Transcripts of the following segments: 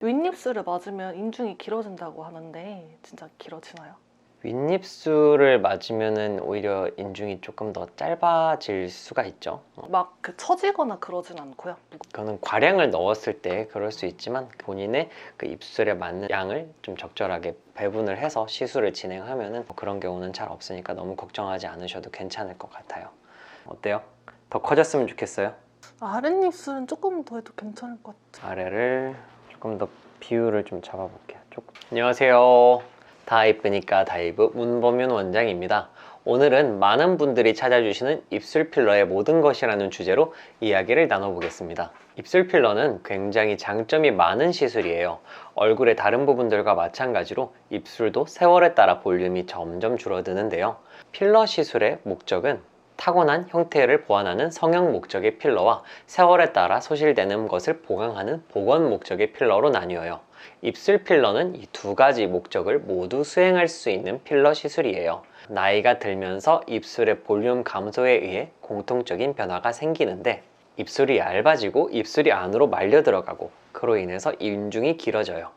윗입술을 맞으면 인중이 길어진다고 하는데 진짜 길어지나요? 윗입술을 맞으면은 오히려 인중이 조금 더 짧아질 수가 있죠. 막 처지거나 그러진 않고요. 그거는 과량을 넣었을 때 그럴 수 있지만 본인의 그 입술에 맞는 양을 좀 적절하게 배분을 해서 시술을 진행하면은 그런 경우는 잘 없으니까 너무 걱정하지 않으셔도 괜찮을 것 같아요. 어때요? 더 커졌으면 좋겠어요? 아랫입술은 조금 더 해도 괜찮을 것 같아요. 아래를 조금 더 비율을 좀 잡아볼게요. 안녕하세요. 다 이쁘니까 다이브 문범윤 원장입니다. 오늘은 많은 분들이 찾아주시는 입술 필러의 모든 것이라는 주제로 이야기를 나눠보겠습니다. 입술 필러는 굉장히 장점이 많은 시술이에요. 얼굴의 다른 부분들과 마찬가지로 입술도 세월에 따라 볼륨이 점점 줄어드는데요. 필러 시술의 목적은 타고난 형태를 보완하는 성형 목적의 필러와 세월에 따라 소실되는 것을 보강하는 복원 목적의 필러로 나뉘어요. 입술 필러는 이 두 가지 목적을 모두 수행할 수 있는 필러 시술이에요. 나이가 들면서 입술의 볼륨 감소에 의해 공통적인 변화가 생기는데 입술이 얇아지고 입술이 안으로 말려 들어가고 그로 인해서 인중이 길어져요.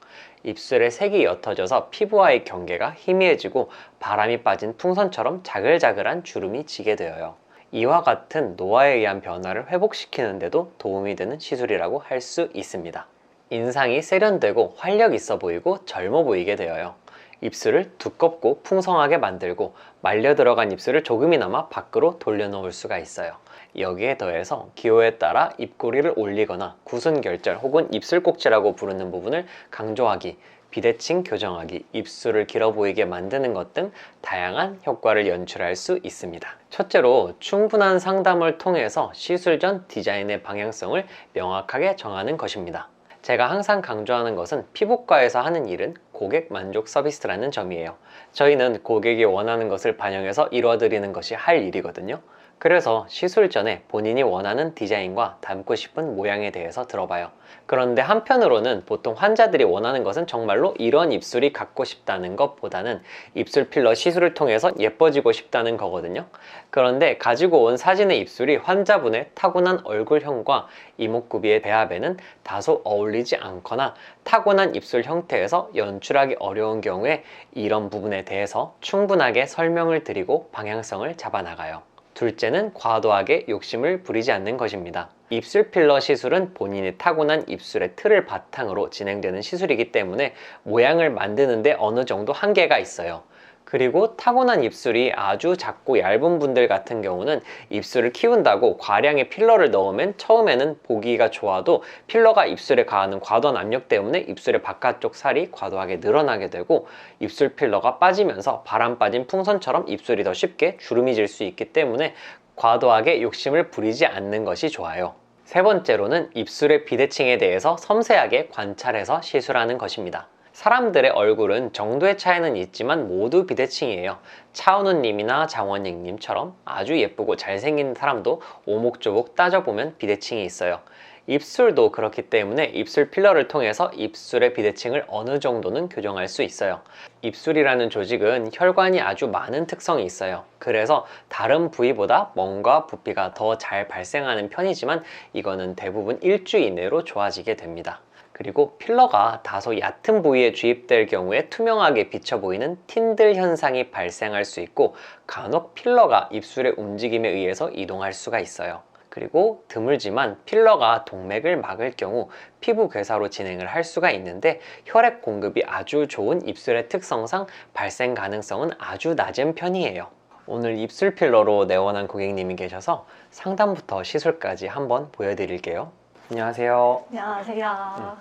입술의 색이 옅어져서 피부와의 경계가 희미해지고 바람이 빠진 풍선처럼 자글자글한 주름이 지게 되어요. 이와 같은 노화에 의한 변화를 회복시키는 데도 도움이 되는 시술이라고 할 수 있습니다. 인상이 세련되고 활력 있어 보이고 젊어 보이게 되어요. 입술을 두껍고 풍성하게 만들고 말려 들어간 입술을 조금이나마 밖으로 돌려놓을 수가 있어요. 여기에 더해서 기호에 따라 입꼬리를 올리거나 구순결절 혹은 입술꼭지라고 부르는 부분을 강조하기, 비대칭 교정하기, 입술을 길어 보이게 만드는 것 등 다양한 효과를 연출할 수 있습니다. 첫째로 충분한 상담을 통해서 시술 전 디자인의 방향성을 명확하게 정하는 것입니다. 제가 항상 강조하는 것은 피부과에서 하는 일은 고객 만족 서비스라는 점이에요. 저희는 고객이 원하는 것을 반영해서 이루어드리는 것이 할 일이거든요. 그래서 시술 전에 본인이 원하는 디자인과 닮고 싶은 모양에 대해서 들어봐요. 그런데 한편으로는 보통 환자들이 원하는 것은 정말로 이런 입술이 갖고 싶다는 것보다는 입술 필러 시술을 통해서 예뻐지고 싶다는 거거든요. 그런데 가지고 온 사진의 입술이 환자분의 타고난 얼굴형과 이목구비의 배합에는 다소 어울리지 않거나 타고난 입술 형태에서 연출하기 어려운 경우에 이런 부분에 대해서 충분하게 설명을 드리고 방향성을 잡아나가요. 둘째는 과도하게 욕심을 부리지 않는 것입니다. 입술 필러 시술은 본인이 타고난 입술의 틀을 바탕으로 진행되는 시술이기 때문에 모양을 만드는데 어느 정도 한계가 있어요. 그리고 타고난 입술이 아주 작고 얇은 분들 같은 경우는 입술을 키운다고 과량의 필러를 넣으면 처음에는 보기가 좋아도 필러가 입술에 가하는 과도한 압력 때문에 입술의 바깥쪽 살이 과도하게 늘어나게 되고 입술 필러가 빠지면서 바람 빠진 풍선처럼 입술이 더 쉽게 주름이 질 수 있기 때문에 과도하게 욕심을 부리지 않는 것이 좋아요. 세 번째로는 입술의 비대칭에 대해서 섬세하게 관찰해서 시술하는 것입니다. 사람들의 얼굴은 정도의 차이는 있지만 모두 비대칭이에요. 차은우님이나 장원익님처럼 아주 예쁘고 잘생긴 사람도 오목조목 따져보면 비대칭이 있어요. 입술도 그렇기 때문에 입술 필러를 통해서 입술의 비대칭을 어느 정도는 교정할 수 있어요. 입술이라는 조직은 혈관이 아주 많은 특성이 있어요. 그래서 다른 부위보다 멍과 부피가 더 잘 발생하는 편이지만 이거는 대부분 일주 이내로 좋아지게 됩니다. 그리고 필러가 다소 얕은 부위에 주입될 경우에 투명하게 비쳐 보이는 틴들 현상이 발생할 수 있고 간혹 필러가 입술의 움직임에 의해서 이동할 수가 있어요. 그리고 드물지만 필러가 동맥을 막을 경우 피부 괴사로 진행을 할 수가 있는데 혈액 공급이 아주 좋은 입술의 특성상 발생 가능성은 아주 낮은 편이에요. 오늘 입술 필러로 내원한 고객님이 계셔서 상담부터 시술까지 한번 보여드릴게요. 안녕하세요. 안녕하세요.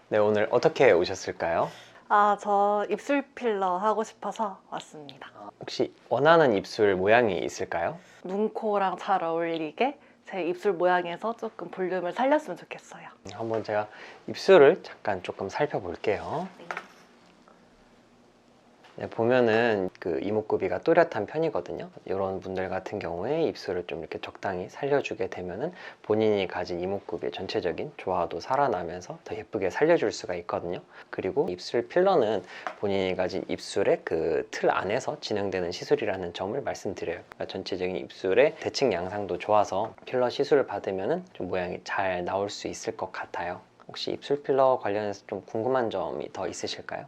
네, 오늘 어떻게 오셨을까요? 저 입술 필러 하고 싶어서 왔습니다. 혹시 원하는 입술 모양이 있을까요? 눈코랑 잘 어울리게 제 입술 모양에서 조금 볼륨을 살렸으면 좋겠어요. 한번 제가 입술을 잠깐 조금 살펴볼게요. 네, 보면은 그 이목구비가 또렷한 편이거든요. 이런 분들 같은 경우에 입술을 좀 이렇게 적당히 살려주게 되면은 본인이 가진 이목구비의 전체적인 조화도 살아나면서 더 예쁘게 살려줄 수가 있거든요. 그리고 입술 필러는 본인이 가진 입술의 그 틀 안에서 진행되는 시술이라는 점을 말씀드려요. 그러니까 전체적인 입술의 대칭 양상도 좋아서 필러 시술을 받으면은 좀 모양이 잘 나올 수 있을 것 같아요. 혹시 입술 필러 관련해서 좀 궁금한 점이 더 있으실까요?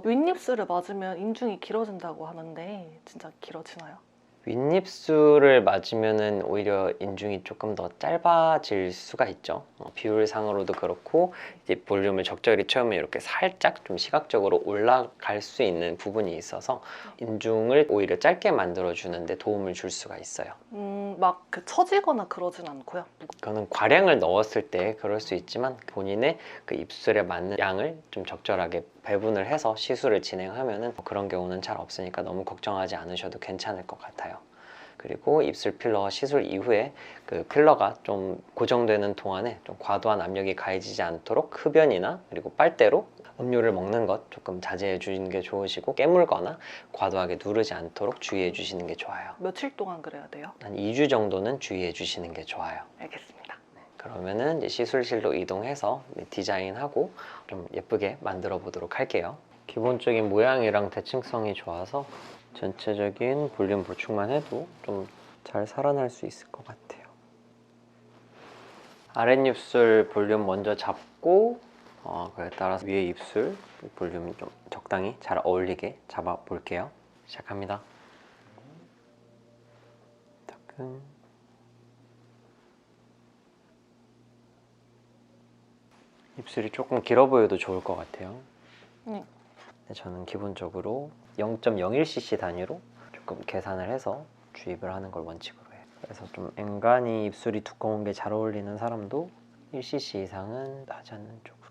윗입술을 맞으면 인중이 길어진다고 하는데 진짜 길어지나요? 윗입술을 맞으면은 오히려 인중이 조금 더 짧아질 수가 있죠. 비율상으로도 그렇고 이제 볼륨을 적절히 채우면 이렇게 살짝 좀 시각적으로 올라갈 수 있는 부분이 있어서 인중을 오히려 짧게 만들어 주는데 도움을 줄 수가 있어요. 막 그 처지거나 그러진 않고요. 그거는 과량을 넣었을 때 그럴 수 있지만 본인의 그 입술에 맞는 양을 좀 적절하게 배분을 해서 시술을 진행하면은 그런 경우는 잘 없으니까 너무 걱정하지 않으셔도 괜찮을 것 같아요. 그리고 입술 필러 시술 이후에 그 필러가 좀 고정되는 동안에 좀 과도한 압력이 가해지지 않도록 흡연이나 그리고 빨대로 음료를 먹는 것 조금 자제해 주시는 게 좋으시고 깨물거나 과도하게 누르지 않도록 주의해 주시는 게 좋아요. 며칠 동안 그래야 돼요? 한 2주 정도는 주의해 주시는 게 좋아요. 알겠습니다. 그러면은 이제 시술실로 이동해서 디자인하고 좀 예쁘게 만들어 보도록 할게요. 기본적인 모양이랑 대칭성이 좋아서 전체적인 볼륨 보충만 해도 좀 잘 살아날 수 있을 것 같아요. 아랫입술 볼륨 먼저 잡고 그에 따라서 위에 입술 볼륨 좀 적당히 잘 어울리게 잡아 볼게요. 시작합니다. 따끔. 입술이 조금 길어 보여도 좋을 것 같아요. 네. 저는 기본적으로 0.01cc 단위로 조금 계산을 해서 주입을 하는 걸 원칙으로 해요. 그래서 좀 앵간히 입술이 두꺼운 게 잘 어울리는 사람도 1cc 이상은 하지 않는 쪽으로.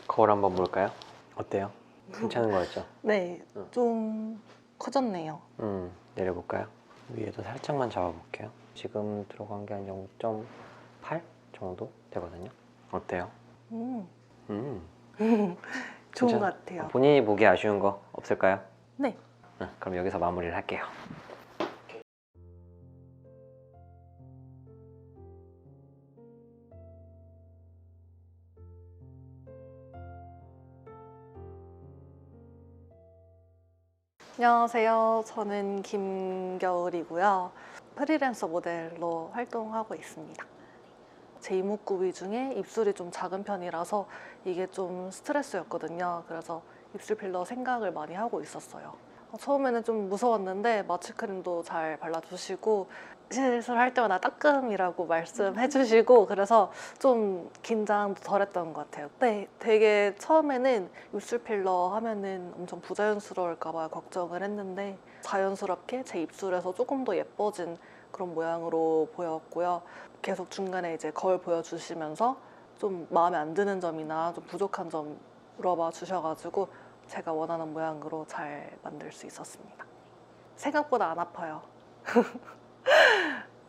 거울 한번 볼까요? 어때요? 괜찮은 거 같죠? 네, 좀 커졌네요. 내려볼까요? 위에도 살짝만 잡아볼게요. 지금 들어간 게 한 0.8 정도 되거든요. 어때요? 좋은 것 같아요. 본인이 보기 아쉬운 거 없을까요? 네. 그럼 여기서 마무리를 할게요. 안녕하세요. 저는 김겨울이고요. 프리랜서 모델로 활동하고 있습니다. 제 이목구비 중에 입술이 좀 작은 편이라서 이게 좀 스트레스였거든요. 그래서 입술 필러 생각을 많이 하고 있었어요. 처음에는 좀 무서웠는데 마취크림도 잘 발라주시고 시술할 때마다 따끔이라고 말씀해주시고 그래서 좀 긴장도 덜했던 것 같아요. 네, 되게 처음에는 입술 필러 하면은 엄청 부자연스러울까봐 걱정을 했는데 자연스럽게 제 입술에서 조금 더 예뻐진 그런 모양으로 보였고요. 계속 중간에 이제 거울 보여주시면서 좀 마음에 안 드는 점이나 좀 부족한 점 물어봐 주셔가지고 제가 원하는 모양으로 잘 만들 수 있었습니다. 생각보다 안 아파요.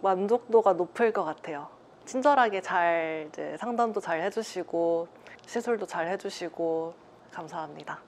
만족도가 높을 것 같아요. 친절하게 잘 이제 상담도 잘 해주시고 시술도 잘 해주시고 감사합니다.